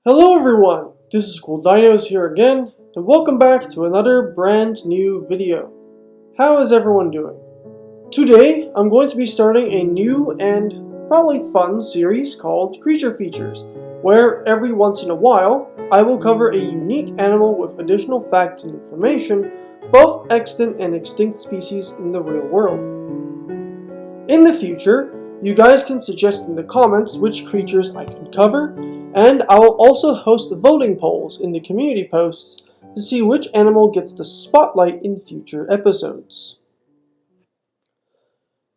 Hello everyone, this is Cooldinos here again, and welcome back to another brand new video. How is everyone doing? Today, I'm going to be starting a new and probably fun series called Creature Features, where every once in a while, I will cover a unique animal with additional facts and information, both extant and extinct species in the real world. In the future, you guys can suggest in the comments which creatures I can cover, and I will also host voting polls in the community posts to see which animal gets the spotlight in future episodes.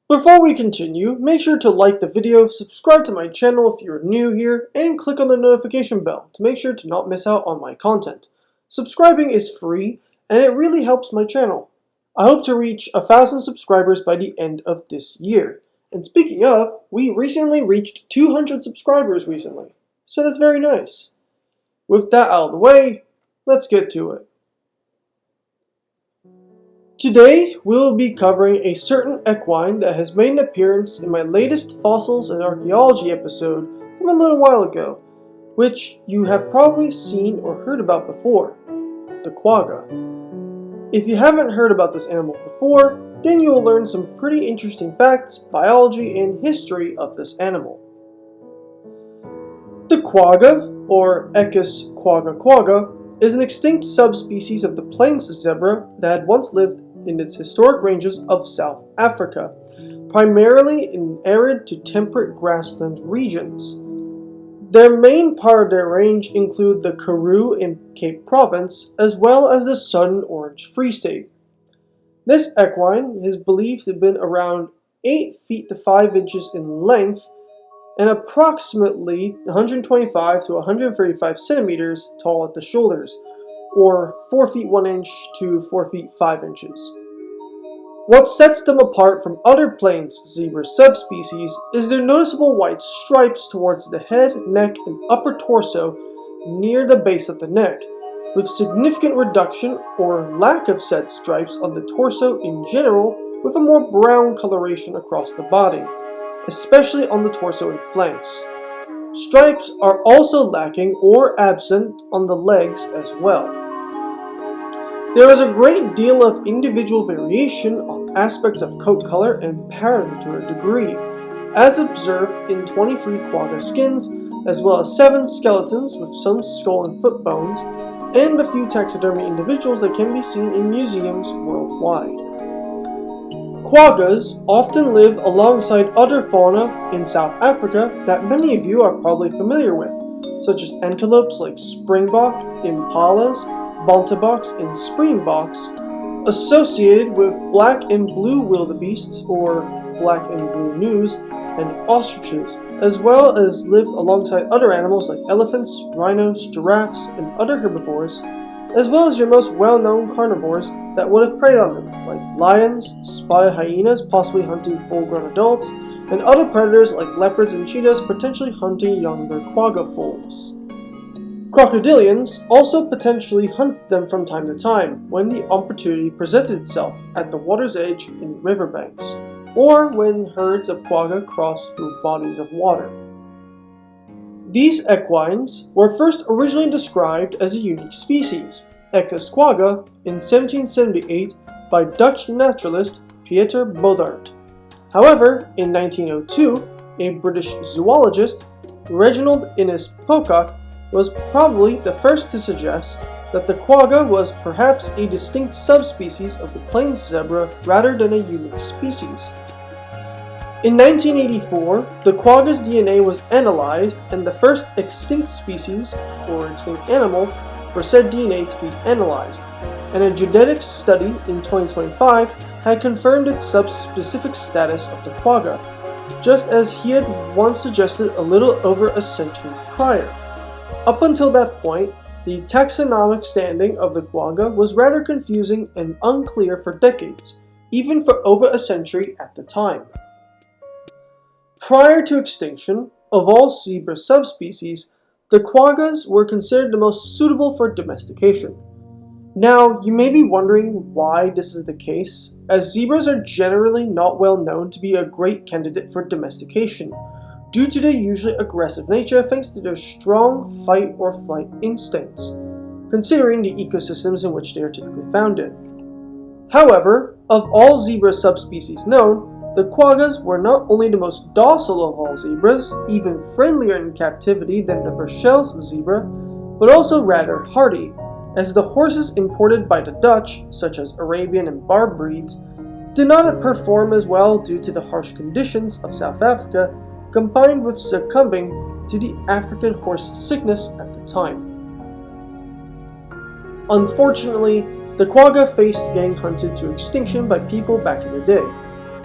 Before we continue, make sure to like the video, subscribe to my channel if you're new here, and click on the notification bell to make sure to not miss out on my content. Subscribing is free, and it really helps my channel. I hope to reach 1,000 subscribers by the end of this year. And speaking of, we recently reached 200 subscribers recently. So that's very nice. With that out of the way, let's get to it. Today, we'll be covering a certain equine that has made an appearance in my latest Fossils and Archaeology episode from a little while ago, which you have probably seen or heard about before, the quagga. If you haven't heard about this animal before, then you will learn some pretty interesting facts, biology, and history of this animal. The quagga, or Equus quagga, is an extinct subspecies of the plains zebra that had once lived in its historic ranges of South Africa, primarily in arid to temperate grassland regions. Their main part of their range include the Karoo in Cape Province, as well as the Southern Orange Free State. This equine is believed to have been around 8 feet to 5 inches in length, and approximately 125 to 135 centimeters tall at the shoulders, or 4 feet 1 inch to 4 feet 5 inches. What sets them apart from other plains zebra subspecies is their noticeable white stripes towards the head, neck, and upper torso near the base of the neck, with significant reduction or lack of said stripes on the torso in general, with a more brown coloration across the body, especially on the torso and flanks. Stripes are also lacking or absent on the legs as well. There is a great deal of individual variation on aspects of coat color and pattern to a degree, as observed in 23 quagga skins, as well as 7 skeletons with some skull and foot bones, and a few taxidermy individuals that can be seen in museums worldwide. Quaggas often live alongside other fauna in South Africa that many of you are probably familiar with, such as antelopes like springbok, impalas, bonteboks, and springboks, associated with black and blue wildebeests or black and blue gnus, and ostriches, as well as live alongside other animals like elephants, rhinos, giraffes, and other herbivores, as well as your most well-known carnivores that would have preyed on them, like lions, spotted hyenas possibly hunting full-grown adults, and other predators like leopards and cheetahs potentially hunting younger quagga foals. Crocodilians also potentially hunt them from time to time when the opportunity presented itself at the water's edge in riverbanks, or when herds of quagga cross through bodies of water. These equines were first originally described as a unique species, Equus quagga, in 1778 by Dutch naturalist Pieter Bodaert. However, in 1902, a British zoologist, Reginald Innes Pocock, was probably the first to suggest that the quagga was perhaps a distinct subspecies of the plains zebra rather than a unique species. In 1984, the quagga's DNA was analyzed, and the first extinct species, or extinct animal, for said DNA to be analyzed, and a genetic study in 2025 had confirmed its subspecific status of the quagga, just as he had once suggested a little over a century prior. Up until that point, the taxonomic standing of the quagga was rather confusing and unclear for decades, even for over a century at the time. Prior to extinction, of all zebra subspecies, the quaggas were considered the most suitable for domestication. Now, you may be wondering why this is the case, as zebras are generally not well known to be a great candidate for domestication, due to their usually aggressive nature thanks to their strong fight or flight instincts, considering the ecosystems in which they are typically found in. However, of all zebra subspecies known, the quaggas were not only the most docile of all zebras, even friendlier in captivity than the Bruxelles zebra, but also rather hardy, as the horses imported by the Dutch, such as Arabian and Barb breeds, did not perform as well due to the harsh conditions of South Africa, combined with succumbing to the African horse sickness at the time. Unfortunately, the quagga faced getting hunted to extinction by people back in the day,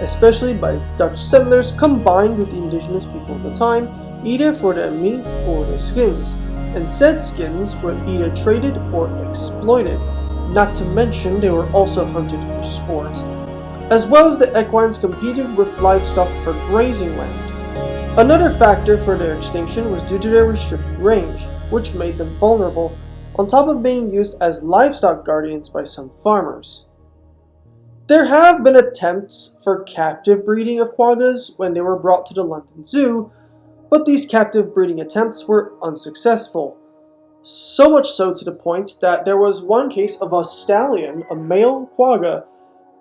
especially by Dutch settlers combined with the indigenous people of the time, either for their meat or their skins, and said skins were either traded or exploited, not to mention they were also hunted for sport. As well as the equines competed with livestock for grazing land. Another factor for their extinction was due to their restricted range, which made them vulnerable, on top of being used as livestock guardians by some farmers. There have been attempts for captive breeding of quaggas when they were brought to the London Zoo, but these captive breeding attempts were unsuccessful. So much so to the point that there was one case of a stallion, a male quagga,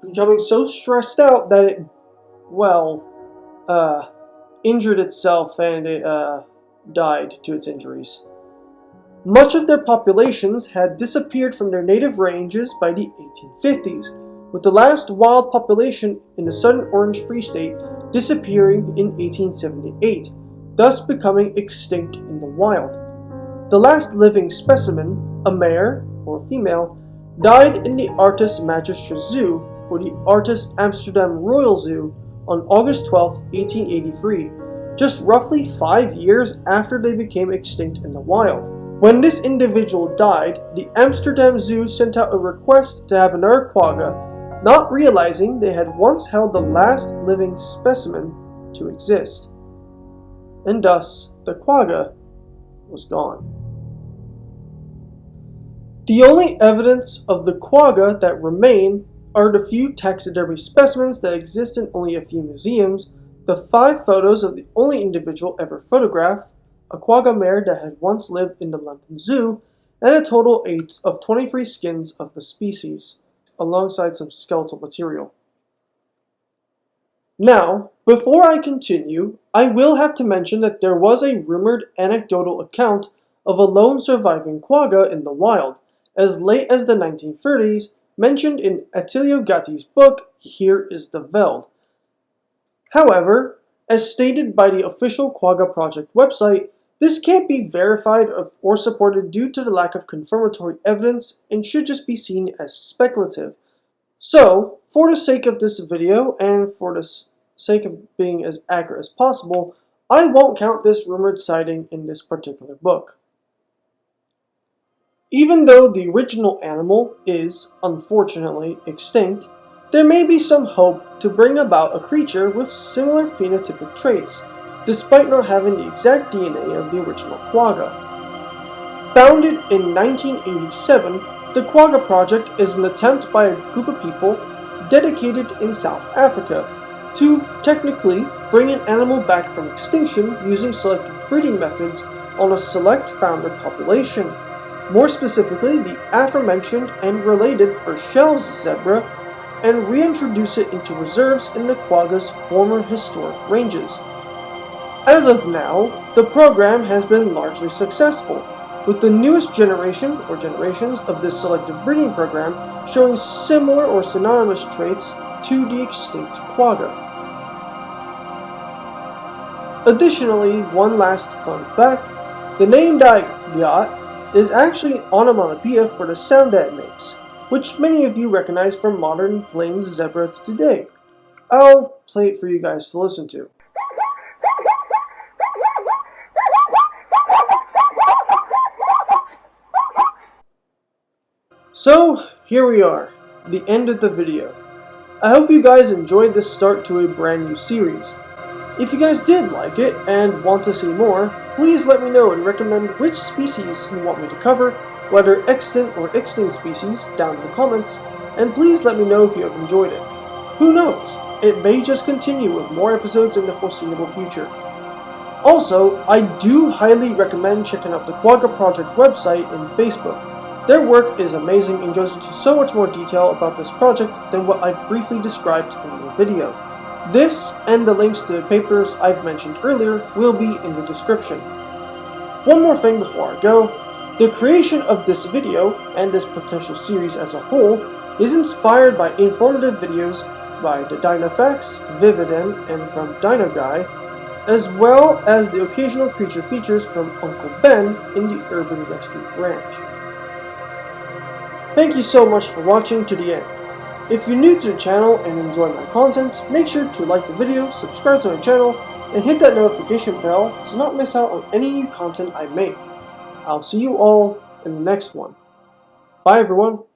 becoming so stressed out that it, injured itself and it died to its injuries. Much of their populations had disappeared from their native ranges by the 1850s, with the last wild population in the Southern Orange Free State disappearing in 1878, thus becoming extinct in the wild. The last living specimen, a mare or female, died in the Artis Magistra Zoo, or the Artis Amsterdam Royal Zoo, on August 12, 1883, just roughly 5 years after they became extinct in the wild. When this individual died, the Amsterdam Zoo sent out a request to have another quagga, not realizing they had once held the last living specimen to exist. And thus, the quagga was gone. The only evidence of the quagga that remain are the few taxidermy specimens that exist in only a few museums, the 5 photos of the only individual ever photographed, a quagga mare that had once lived in the London Zoo, and a total of 23 skins of the species, alongside some skeletal material. Now, before I continue, I will have to mention that there was a rumored anecdotal account of a lone surviving quagga in the wild, as late as the 1930s, mentioned in Attilio Gatti's book, Here is the Veld. However, as stated by the official Quagga Project website, this can't be verified or supported due to the lack of confirmatory evidence and should just be seen as speculative. So, for the sake of this video and for the sake of being as accurate as possible, I won't count this rumored sighting in this particular book. Even though the original animal is, unfortunately, extinct, there may be some hope to bring about a creature with similar phenotypic traits, despite not having the exact DNA of the original quagga. Founded in 1987, the Quagga Project is an attempt by a group of people dedicated in South Africa to technically bring an animal back from extinction using selective breeding methods on a select founder population, more specifically the aforementioned and related Bruxelles zebra, and reintroduce it into reserves in the quagga's former historic ranges. As of now, the program has been largely successful, with the newest generation or generations of this selective breeding program showing similar or synonymous traits to the extinct quagga. Additionally, one last fun fact, the name that I got is actually onomatopoeia for the sound that it makes, which many of you recognize from modern plains zebras today. I'll play it for you guys to listen to. So, here we are, the end of the video. I hope you guys enjoyed this start to a brand new series. If you guys did like it and want to see more, please let me know and recommend which species you want me to cover, whether extant or extinct species, down in the comments, and please let me know if you have enjoyed it. Who knows, it may just continue with more episodes in the foreseeable future. Also, I do highly recommend checking out the Quagga Project website and Facebook. Their work is amazing and goes into so much more detail about this project than what I've briefly described in the video. This and the links to the papers I've mentioned earlier will be in the description. One more thing before I go. The creation of this video, and this potential series as a whole, is inspired by informative videos by the Dinofax, Vividen, and from Dino Guy, as well as the occasional creature features from Uncle Ben in the Urban Rescue Ranch. Thank you so much for watching to the end. If you're new to the channel and enjoy my content, make sure to like the video, subscribe to my channel, and hit that notification bell to not miss out on any new content I make. I'll see you all in the next one. Bye everyone!